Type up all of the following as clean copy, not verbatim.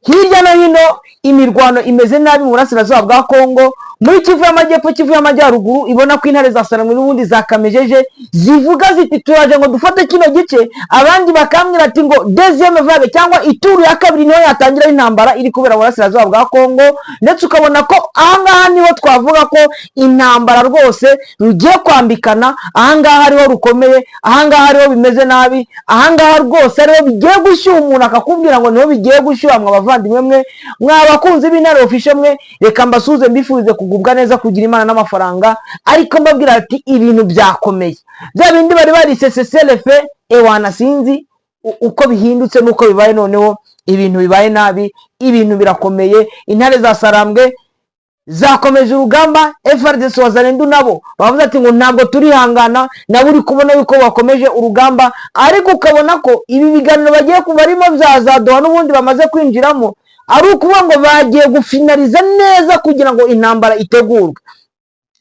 hirya no hino imirwano imeze nabi mu burasirazuba bwa Kongo, muri Kivu y'Amajyepfo, Kivu y'Amajyaruguru, ibona ko intare za Sarangwe n'ubundi zakamejeje zivuga ziti turaje ngo dufate kino gice, abandi bakambwira ati ngo deuxième vague cyangwa ituru ya kabiri niyo yatangira intambara iri kubera mu burasirazuba bwa Kongo, ndetse ukabona ko ahangaha niho twavuga ko intambara rwose rugiye kwambikana, ahangaha ariho rukomeye, ahangaha ariho bimeze nabi, ahangaha rwose ariho bigiye gushyuha, umuntu akakubwira ngo niho bigiye gushyuha. Mwa bavandimwe mwe, mwa bakunzi b'Intare Official mwe, reka mbasuhuze mbifurize kugubwa neza, kugira imana n'amafaranga, ariko mbabwira ati ibintu byakomeye, bya bindi bari barise CCLF ewana sinzi uko bihindutse nuko bibaye, noneho ibintu bibaye nabi, ibintu birakomeye. Intare za Sarambwe zakomeje urugamba, FARDC Wazalendo nabo bavuze ati ngo ntabwo turihangana, nabo uri kubona yuko bakomeje urugamba, ariko ukabona ko ibi biganiro bagiye kubarimo byazadoha n'ubundi bamaze kwinjiramo, ari ukuvuga ngo bagiye gufinaliza neza kugira ngo intambara itegurwe.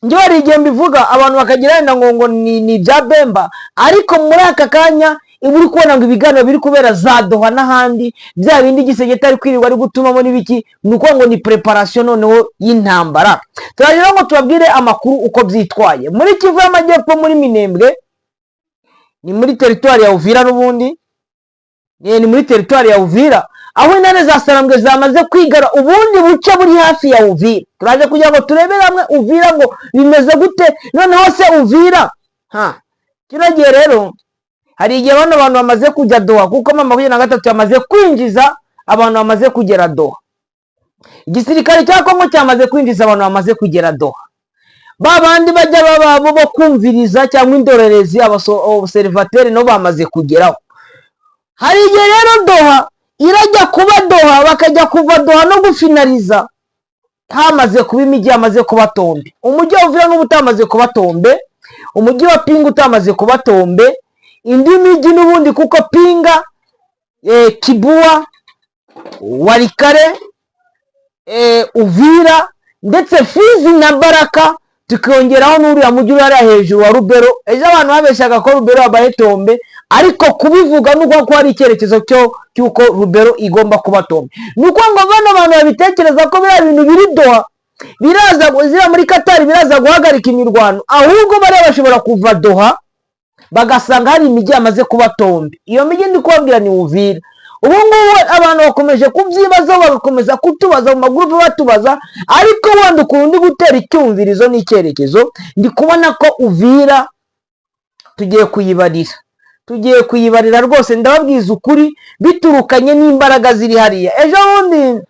Njye hari igihe mbivuga abantu bakagira yenda ngo ni ibya Bemba, ariko muri aka kanya iba uri kubona ngo ibiganiro biri kubera za Doha n'ahandi, bya bindi Gisegeti ari kwirirwa ari gutumamo n'ibiki, ni uko ngo ni preparation noneho y'intambara. Turagira ngo tubabwire amakuru uko byitwaye muri Kivu y'Amajyepfo, muri Minembwe, ni muri teritwari ya Uvira, n'ubundi ni muri teritwari ya Uvira, aho intare za Sarambwe zamaze kwigara ubundi buce buri hafi ya Uvira. Turaje kugira ngo turebere hamwe Uvira ngo bimeze gute, noneho se Uvira kino gihe rero hari igihe bano bantu bamaze kujya Doha, kuko mama 23 yamaze kwinjiza abantu bamaze kugera Doha, igisirikare cya Kongo cyamaze kwinjiza abantu bamaze kugera Doha, babandi bajya bababo bo kumviriza cyangwa indorerezi observateur no bamaze kugeraho. Hari igihe rero Doha irajya kuba Doha, bakajya kuva Doha no gufinaliza hamaze kuba imijyi yamaze kuba Tombe. Umujyi wa Uvira n'ubutamaze kuba Tombe, umujyi wa Pinga utamaze kuba Tombe, indi mijyi n'ubundi kuko Pinga, Kibua, Walikale, Uvira ndetse Fizi na Baraka, tukongeraho n'uriya mujyi uri hejuru wa Rubero. Ejo abantu babeshaga ko Rubero wabaye Tombe, ariko kubivuga nuko ko hari icyerekezo cy'uko Rubero igomba kuba Tombe. Nuko ngo bano bantu babitekereza ko biriya bintu biri Doha biraza zira muri Qatar biraza guhagarika imirwano, ahubwo bari bashobora kuva Doha bagasanga hari imijyi yamaze kuba Tombe. Iyo mijyi ndi kubabwira ni Uvira. Ubu ngubu abantu bakomeje kubyibaza, bagakomeza kutubaza mu magurupe batubaza, ariko wenda ukundi gutera icyumvirizo n'icyerekezo, ndi kubona ko Uvira tugiye kuyibarira rwose, ndababwiza ukuri biturukanye n'imbaraga ziri hariya. Ejo bundi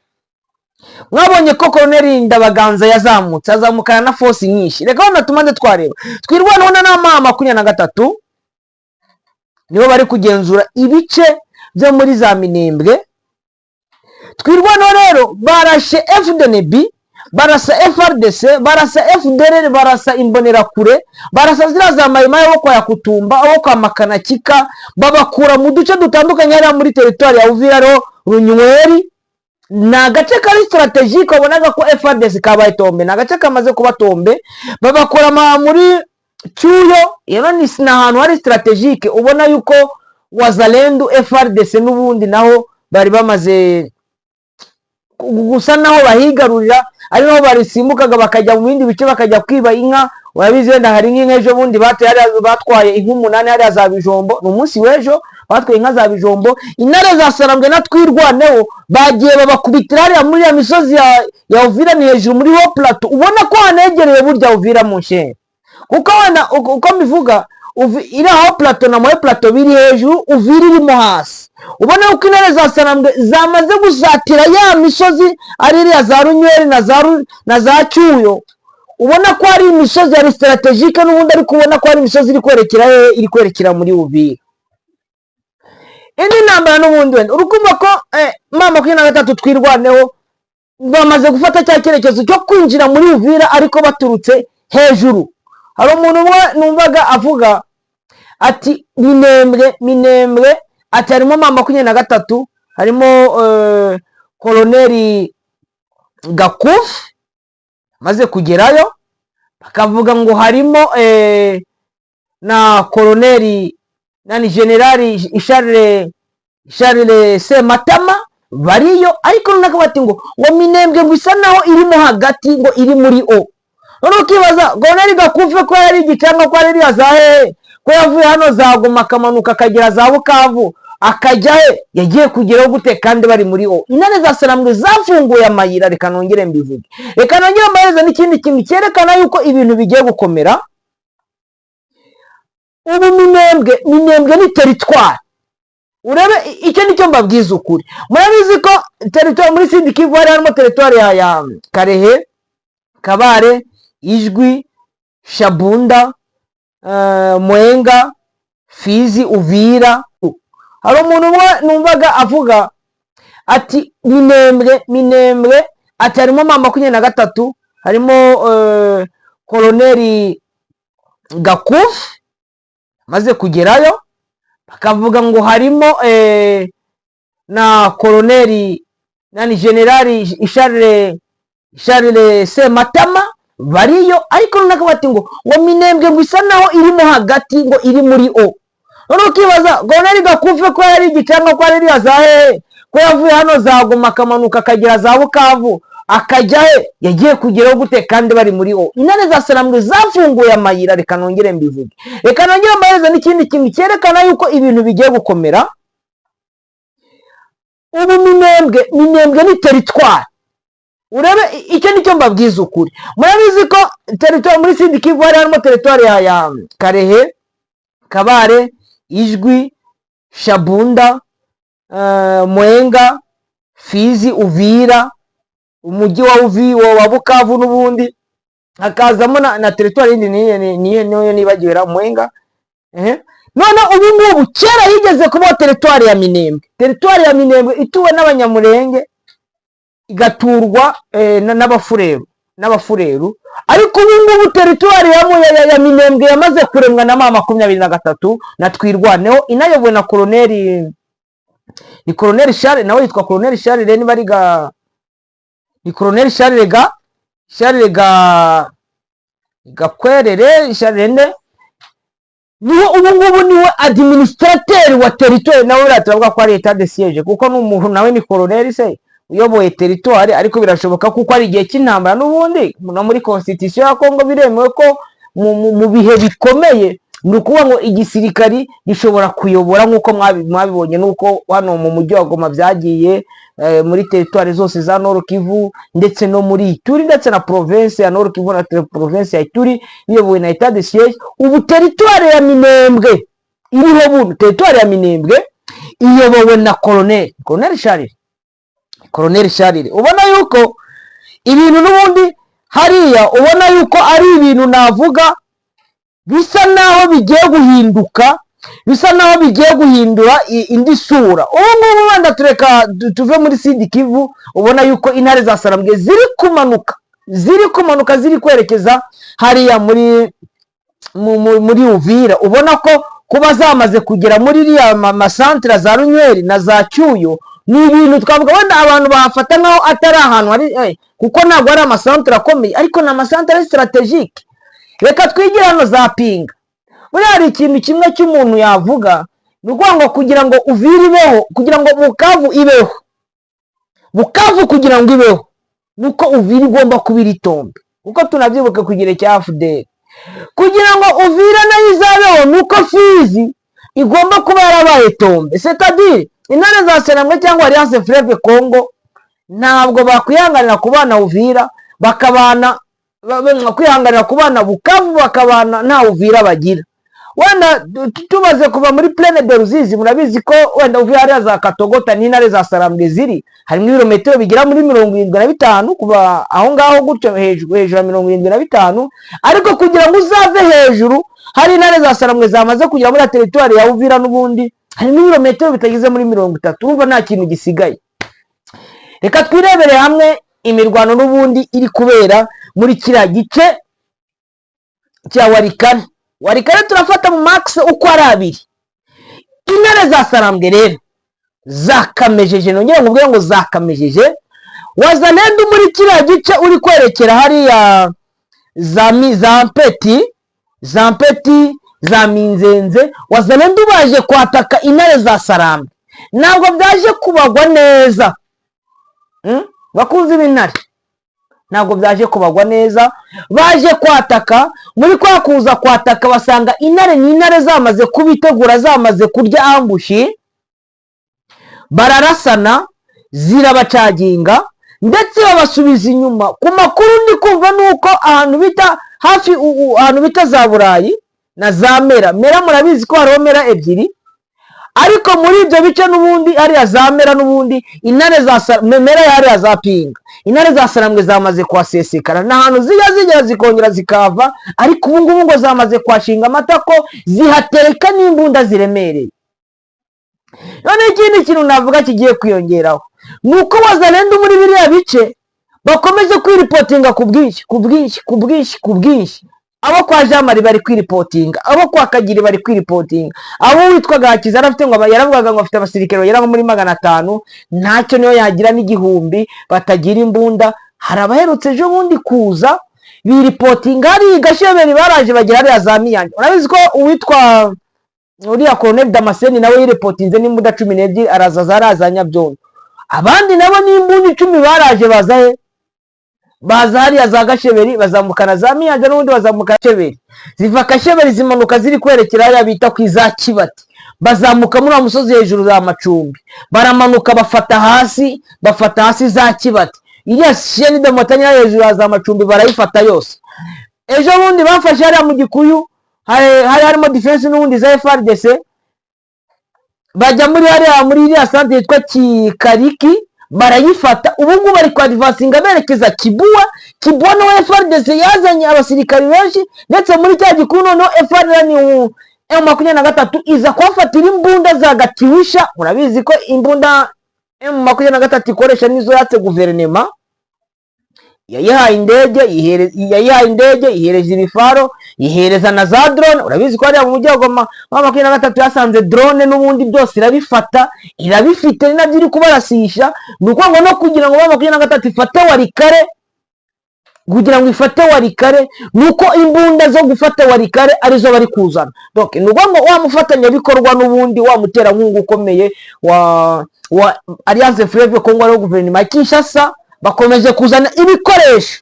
mwabonye ko Colonel Ndabaganza azamukana na force nyinshi. Reka hano tumanze twareba twirwanaho na mama 23 nibo bari kugenzura ibice byo muri za Minembwe. Twirwanaho rero barashe FDNB, barasa FRDC, barasa FDLR, barasa Imbonerakure, barasa zira za Mayimayi wo kwa Kutumba, aho kwa Makanakika, babakura mu duce dutandukanye hariya muri teritwari ya Uvira. Ro Runyweri na gace kari strategique, wabonaga ko FRDC kabaye Tombe, na gace kamaze kuba Tombe, babakura muri Cyuyo. Yero ni ahantu hari strategique, ubona yuko Wazalendo FRDC n'ubundi naho bari bamaze gusa naho bahigarurira, ari naho barisimbukaga bakajya mu bindi bice bakajya kwiba inka. Urabizi wenda hari inka ejo bundi batwaye inka 8 hariya za Bijombo, n'umunsi w'ejo batwaye inka za Bijombo. Intare za Sarambwe na Twirwaneho bagiye babakubitira hariya muri ya misozi ya Uvira, ni hejuru muri ho plateau, ubona ko hanegereye burya Uvira mu nshe, kuko wenda uko mbivuga iri aho plateau na moye plateau biri hejuru, Uvira irimo hasi. Ubona uko intare za Sarambwe zamaze gusatira ya misozi ari iriya za Runyweri na za Cyuyo, ubona ko ari imisozi ya strategique n'ubundi, ariko ubona ko ari imisozi iri kwerekera muri Uvira. Indi ntambara n'ubundi wenda urukumva ko mama 23 Twirwaneho bamaze gufata cya cyerekezo cyo kwinjira muri Uvira, ariko baturutse hejuru. Hari umuntu umwe numvaga avuga ati Minembwe ati harimo mama 23, harimo Colonel Gakufu maze kugerayo, bakavuga ngo harimo na Colonel General Charles Sematama, bariyo, ariko runaka bati ngo Minembwe ngo isa naho irimo hagati ngo iri muri o. None ukibaza Colonel Gakufe ko yari igicanga ko yari yazahe ko yavuye hano za Goma akamanuka akagera za Bukavu akajya he, yagiye kugeraho gute kandi bari muri o. Intare za Sarambwe zafunguye amayira, reka nongere mbivuge, reka nongere mbahereza n'ikindi kintu cyerekana yuko ibintu bigiye gukomera. Ubu Minembwe ni teritwari, urebe icyo nicyo mbabwiza ukuri. Murabizi ko teritwari muri Sud Kivu harimo teritwari ya Karehe, Kabare, Ijwi, Shabunda, Mwenga, Fizi, Uvira. Hari umuntu numvaga avuga ati Minembwe ati harimo mama 23, harimo Colonel Gakufe maze kugerayo, bakavuga ngo harimo na Colonel nani General Charles Sematama bariyo, ariko runaka bati ngo Minembwe ngo isa naho irimo hagati ngo iri muri o. None ukibaza Colonel Gakufe ko yari igicanga ko yari yazahe ko yavuye hano za Goma akamanuka akagera za Bukavu akajya he, yagiye kugeraho gute kandi bari muri o. Intare za Sarambwe zafunguye amayira, reka nongere mbivuge, reka nongere mbahereza n'ikindi kintu cyerekana yuko ibintu bigiye gukomera. Ubu Minembwe ni teritwari, urebe icyo nicyo mbabwiza ukuri. Murabizi ko teritwari muri Sud Kivu harimo teritwari ya Karehe, Kabare, Ijwi, Shabunda, Mwenga, Fizi, Uvira, umujyi wa Bukavu n'ubundi hakazamo na teritwari niyo nibagiwera Mwenga. None ubu ngubu kera higeze kubaho teritwari ya Minembwe. Teritwari ya Minembwe ituwe n'Abanyamurenge igaturwa n'Abafureru, ariko ubu ngubu teritwari ya Minembwe yamaze kuremwa na mama 23 na Twirwaneho, inayobowe na Colonel Charles, nawe yitwa Colonel Charles niba ariga ni Colonel Charles Gakwerere Charles niwe ubu ngubu niwe administrateur wa territoire, nawe uratavuga ko ari etat de siège kuko n'umuntu nawe ni colonel se uyoboye territoire, ariko birashoboka kuko ari igihe cy'intambara n'ubundi no muri constitution ya Kongo biremewe ko mu bihe bikomeye ni ukuvuga ngo igisirikari gishobora kuyobora nk'uko mwabibonye n'uko hano mu mujyi wa Goma byagiye muri territoire zose za Nord Kivu ndetse no muri Ituri ndetse na province ya Nord Kivu na province ya Ituri iyobowe na etat de siège. Ubu territoire ya Minembwe iriho buno, territoire ya Minembwe iyobowe na Colonel Charles. Ubona yuko ibintu n'ubundi hariya, ubona yuko ari ibintu navuga bisa naho bigiye guhinduka, bisa naho bigiye guhindura indi sura. Ubu ngubu wenda tureka tuve muri Sud Kivu, ubona yuko intare za Sarambwe ziri kumanuka ziri kwerekeza hariya muri Uvira. Ubona ko kuba zamaze kugera muri iriya masantere za Runyweri na za Cyuyo ni ibintu twavuga wenda abantu bahafata nkaho atari ahantu hari kuko ntabwo ari amasantere akomeye, ariko ni amasantere strategique. Reka twigire hano za Pinga. Buriya hari ikintu kimwe cy'umuntu yavuga, ni ukuvuga ngo kugira ngo Uvira ibeho, kugira ngo Bukavu ibeho, kugira ngo ibeho nuko Uvira igomba kuba iri tombe, kuko tunabyibuka kugira cya FDL. Kugira ngo Uvira nayo izabeho nuko Fizi igomba kuba yarabaye tombe. C'est-à-dire intare za Sarambwe cyangwa Alliance Fleuve Congo ntabwo bakwihanganira kubana Uvira, bakabana kwihanganira kubana Bukavu, bakabana nta Uvira bagira. Wenda tumaze kuva muri Plaine de Ruzizi, murabizi ko wenda Uvira ari za Katogota n'intare za Sarambwe ziri harimo ibirometero bigera muri 75 kuva aho ngaho gutyo hejuru ya 75, ariko kugira ngo uzave hejuru hari intare za Sarambwe zamaze kugera muri territoire ya Uvira n'ubundi harimo ibirometero bitagize muri 30. Urumva nta kintu gisigaye. Reka twirebere hamwe imirwano n'ubundi iri kubera muri kiriya gice cya Warikare turafata mu max uko ari abiri. Intare za Sarambwe rero zakamejeje, nongera ngubwira ngo zakamejeje. Wazalendo muri kiriya gice uri kwerekera hariya za Mpeti za Minzenze, Wazalendo baje kwataka intare za Sarambwe. ntabwo byaje kubagwa neza. Bakunzi b'intare, ntabwo byaje kubagwa neza, baje kwataka. Muri kwa kuza kwataka basanga intare ni intare zamaze kubitegura, zamaze kurya ambushi, bararasana, zirabacaginga ndetse babasubiza inyuma. Ku makuru ndi kumva nuko ahantu bita hafi ahantu bita za Burayi na za Mera murabizi ko hariho Mera ebyiri, ariko muri ibyo bice n'ubundi hariya za Mera n'ubundi intare za Mera hariya za Pinga, intare za Sarambwe zamaze kuhasesekara, n'ahantu zigera zikongera zikava, ariko ubu ngubu ngo zamaze kwashinga amatako, zihatereka n'imbunda ziremereye. None ikindi kintu navuga kigiye kwiyongeraho nuko Wazalendo muri biriya bice bakomeje kwiripotinga ku bwinshi. Abo kwa Jamari bari kwiripotinga, abo kwa Kagiri bari kwiripotinga, abo witwa Gakiza arafite ngo yaravugaga ngo afite abasirikare bagera muri 500, ntacyo niyo yagira n'igihumbi batagira imbunda. Hari abaherutse ejo bundi kuza biripotinga, hari Gasheberi baraje bagera hariya za Miyange. Urabizi ko uwitwa uriya Colonel Damascene nawe yiripotinze n'imbunda 12 araza zaraza Nyabyondo. Abandi nabo n'imbunda 10 baraje baza hariya za Gasheberi, bazamukana za Miyange n'ubundi bazamuka Gasheberi, ziva Gasheberi zimanuka ziri kwerekera hariya bita ku za Kibati, bazamuka muri musozi hejuru za Macumbi, baramanuka bafata hasi za Kibati. Iriya sheni de montagne hejuru za Macumbi barayifata yose. Ejo bundi bafashe hariya mu Gikuyu, harimo defense n'ubundi za FARDC, bajya muri hariya muri iriya centre yitwa Kikariki, barayifata. Ubu ngubu bari kwa advancinga berekeza Kibuwa no FARDC yazanye abasirikari benshi, ndetse muri cya Gikuyu no FARDC ni M23 iza kwafatira imbunda za Gatiwisha. Murabizi ko imbunda M23 ikoresha nizo yatse guverinema, yayihaye indege, ihereza ibifaro, ihereza na za drone. Urabizi ko hariya mu mujyi wa Goma M23 yasanze drone n'ubundi byose irabifata, irabifite nabyo iri kubarasisha. Nuko ngo no kugira ngo M23 ifate Warikare, kugira ngo ifate Warikare, nuko imbunda zo gufata Warikare arizo bari kuzana. Donc nuko ngo wamufatanya bikorwa n'ubundi wamutera nkungu ukomeye wa Alliance Fleuve Congo no guverinoma Kinshasa bakomeje kuzana ibikoresho.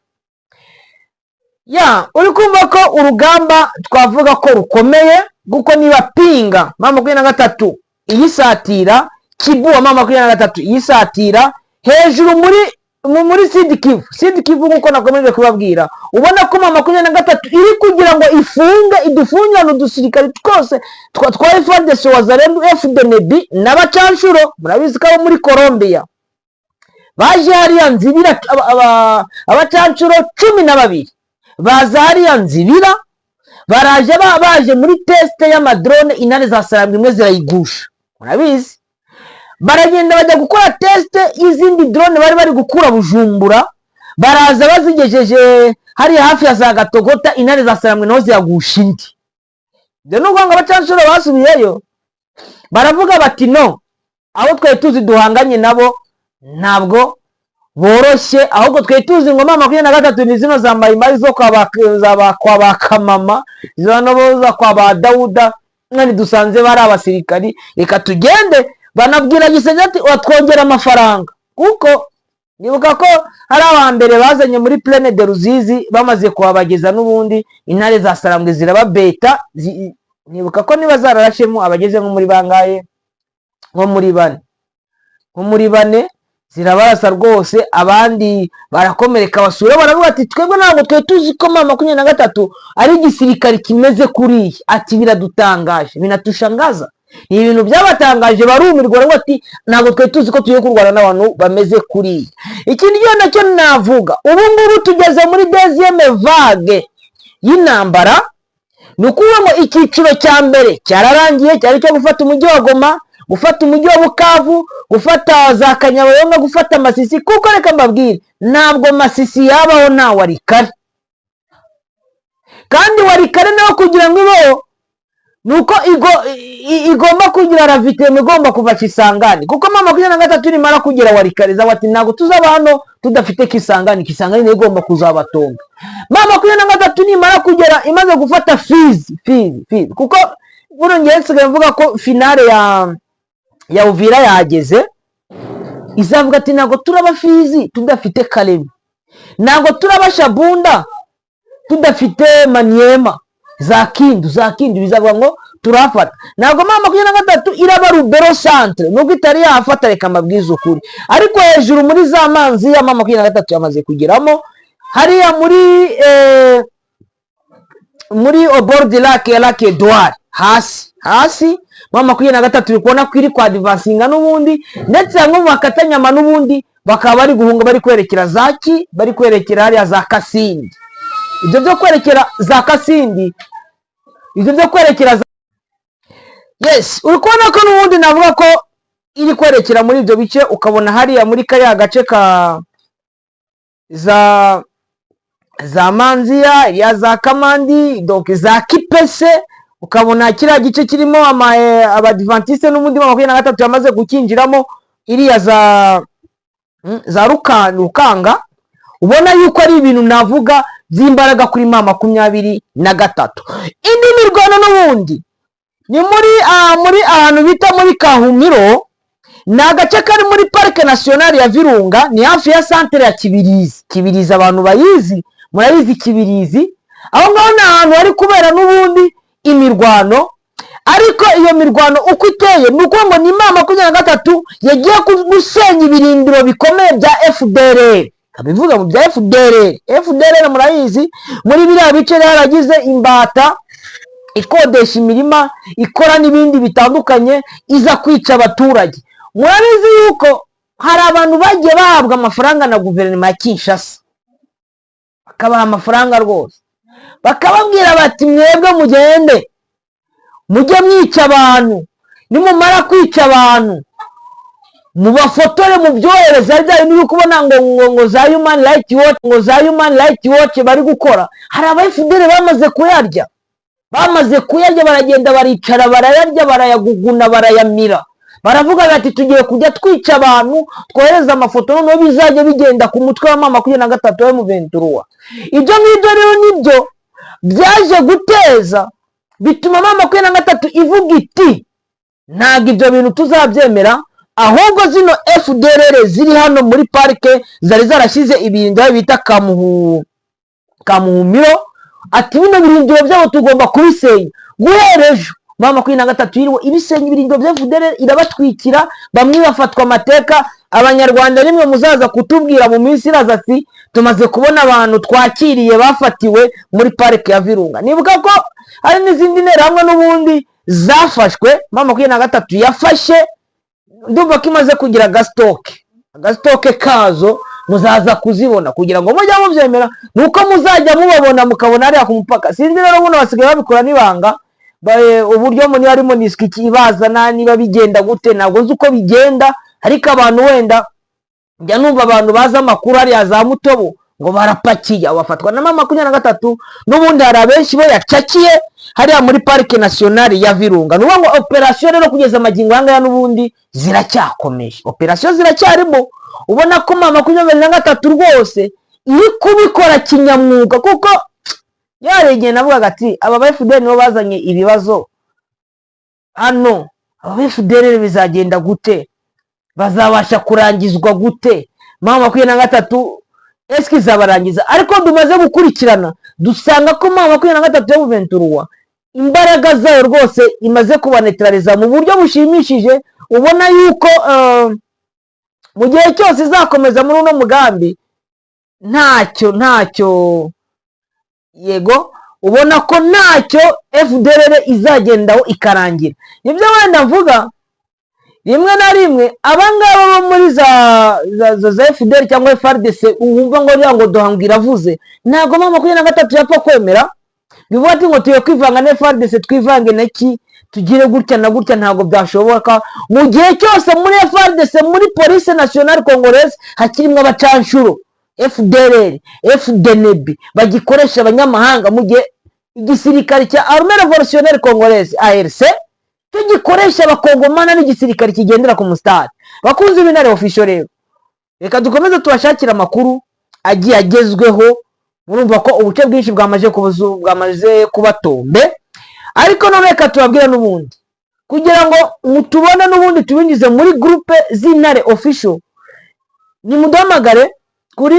Uri kumva ko urugamba twavuga ko rukomeye, guko niba Pinga M23 iyisatira, Kibuwa M23 iyisatira hejuru muri Sud Kivu nkuko nakomeje kubabwira. Ubona ko M23 iri kugira ngo idufungirane udusirikari twose twa FARDC, Wazalendo, FDNB n'abacanshuro. Murabizi ko muri Colombia baje hariya Nzibira, abacanshuro 12 baza hariya Nzibira, baje muri teste y'amadrone, intare za Sarambwe imwe zirayigusha. Murabizi baragenda bajya gukora teste y'izindi drone bari gukura Bujumbura, baraza bazigejeje hariya hafi ya za Gatogota, intare za Sarambwe naho ziyagusha indi. Byo nubwo ngo abacanshuro basubiyeyo baravuga bati no, abo twari tuzi duhanganye nabo ntabwo boroshye, ahubwo twari tuzi ngo M23 ni zino za Mayimayi zo kwa Bakamama, zanoboza kwa ba Dauda, mwani dusanze bari abasirikari, reka tugende. Banabwira Gisenge ati watwongera amafaranga, kuko nibuka ko hari abambere bazanye muri Plaine de Ruzizi bamaze kuhabageza n'ubundi intare za Sarambwe zirababeta. Nibuka ko niba zararashemo abageze nko muri bangaye, nko muri bane zirabarasa rwose, abandi barakomereka basura. Baravuga ati twebwe ntabwo twe tuzi ko M23 ari igisirikari kimeze kuriya. Ati biradutangaje, binatushangaza, ni ibintu byabatangaje, barumirwa ngo ati ntabwo twe tuzi ko tugiye kurwana n'abantu bameze kuriya. Ikindi nacyo navuga, ubu ngubu tugeze muri deuxième vague y'intambara. Ni ukuvuga ngo icyiciro cya mbere cyararangiye, cyari cyo gufata umujyi wa Goma, gufata umujyi wa Bukavu, gufata za Kanyabayonga, gufata Masisi. Kuko reka mbabwire, ntabwo Masisi yabaho nta Warikare, kandi Warikare nayo kugira ngo ibeho nuko igomba kugira ravitema, igomba kuva Kisangani. Kuko M23 nimara kugira Warikare zawati ntabwo tuzaba hano tudafite Kisangani niyo igomba kuzabatonga. M23 nimara kugera imaze gufata Fizi, kuko burongeye nsigaye mvuga ko finale ya Uvira yageze, izavuga ati ntabwo turaba Fizi tudafite Kalemi, ntabwo turaba Shabunda tudafite Maniema, za Kindu bizavuga ngo turafata. Ntabwo M23 iraba Rubero centre, nubwo itari yafata, reka mabwiza ukuri, ariko hejuru muri za manzi ya M23 yamaze kugeramo, hariya muri obord lac ya Lac Edouard hasi M23 uri kubona ko iri kwa advancinga n'ubundi, ndetse hamwe bakatanyama n'ubundi bakaba bari guhunga, bari kwerekera Zaki, bari kwerekera hariya za Kasindi. Ibyo byo kwerekera za Kasindi, ibyo byo kwerekera yes, uri kubona ko n'ubundi navuga ko iri kwerekera muri ibyo bice, ukabona hariya muri kariya gace ka za Manzia, ya za Kamandi, donc za Kipese, ukabona kiriya gice kirimo abadventiste n'ubundi M23 yamaze gukinjiramo, iriya za Rukanga, ubona yuko ari ibintu navuga by'imbaraga kuri M23. Indi mirwano n'ubundi ni muri ahantu bita muri Kahumiro, ni agace kari muri Parike Nationale ya Virunga, ni hafi ya centre ya Kibirizi. Abantu bayizi murayizi Kibirizi, aho ngaho ni ahantu hari kubera n'ubundi imirwano. Ariko iyo mirwano uko iteye ni uko ngo ni M23 yagiye gusenya ibirindiro bikomeye bya FDLR. Kabivuga mu bya FDLR murayizi, muri biriya bice yaragize imbata, ikodesha imirima, ikora n'ibindi bitandukanye, iza kwica abaturage. Murabizi yuko hari abantu bagiye bahabwa amafaranga na guverinoma ya Kinshasa, bakabaha amafaranga rwose, bakababwira bati mwebwe mugende mujye mwica abantu, nimumara kwica abantu mubafotore mubyohereza. Ari byo kubona ngo za Human Rights Watch bari gukora. Hari aba FDL bamaze kuyarya, baragenda baricara barayarya, barayaguguna, barayamira, baravuga bati tugiye kujya twica abantu, twohereza amafoto noneho bizajya bigenda ku mutwe wa M23 wa M23. Ibyo ngibyo rero nibyo byaje guteza, bituma M23 ivuga iti ntabwo ibyo bintu tuzabyemera, ahubwo zino FDLR ziri hano muri parike zari zarashyize ibirindiro bita Kamuhumiro, ati bino birindiro byabo tugomba kubisenya. Guhera ejo M23 yiriwe ibisenya ibirindiro bya FDLR, irabatwikira, bamwe bafatwa amateka. Abanyarwanda rimwe muzaza kutubwira mu minsi iraza ati tumaze kubona abantu twakiriye bafatiwe muri parike ya Virunga. Nibuka ko hari n'izindi nterahamwe n'ubundi zafashwe, M23 yafashe, ndumva ko imaze kugira agasitoke kazo, muzaza kuzibona kugira ngo mujye mubyemera, nuko muzajya mubabona mukabona hariya ku mupaka. Sinzi rero buno basigaye babikora n'ibanga, uburyo muri harimo niski ibazana, niba bigenda gute ntabwo nzi uko bigenda, ariko abantu wenda njya numva abantu baza amakuru hariya za Mutobo ngo barapakiye, bafatwa na M23 n'ubundi hari abenshi bo yacakiye hariya muri Parike Nationale ya Virunga. Nuvuga ngo operation rero kugeza magingo yanga n'ubundi ziracyakomeje, operation ziracyarimo. Ubona ko M23 rwose iri kubikora kinyamwuga, kuko yaregeye navuga ati aba FDL nibo bazanye ibibazo hano, aba FDL bizagenda gute, bazabasha kurangizwa gute, M23 eski zabarangiza. Ariko dumaze gukurikirana dusanga ko M23 ya Ventura imbaraga zayo rwose imaze kubanetraliza mu buryo bushimishije. Ubona yuko mu gihe cyose izakomeza muri uno mugambi ntacyo yego, ubona ko ntacyo FDLR izagendaho ikarangira. Nibyo wenda mvuga rimwe na rimwe abangaba bo muri za FDL cyangwa FARDC uwumva ngo duhangira avuze, ntabwo M23 yapfa kwemera bivuga ati ngo tuye kwivanga na FARDC twivange naki tugire gutya na gutya, ntabwo byashoboka. Mu gihe cyose muri FARDC, muri Police Nationale Congolaise hakirimo abacanshuro FDLR, FDNB bagikoresha abanyamahanga, mu gihe igisirikare cya Armée Révolutionnaire Congolaise ARC tugikoresha abakongomana n'igisirikare kigendera ku mustari. Bakunze ibinare official rero, reka dukomeze tubashakira amakuru agiye agezweho. Murumva ko ubuce bwinshi bwamaze kubatombe, ariko none reka tubabwira n'ubundi kugira ngo mutubone n'ubundi tubinjize muri groupe z'Intare official, nimuduhamagare kuri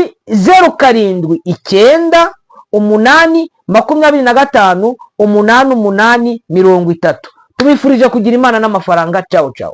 0798258830. Tubifurije kugira Imana n'amafaranga. Ciao ciao.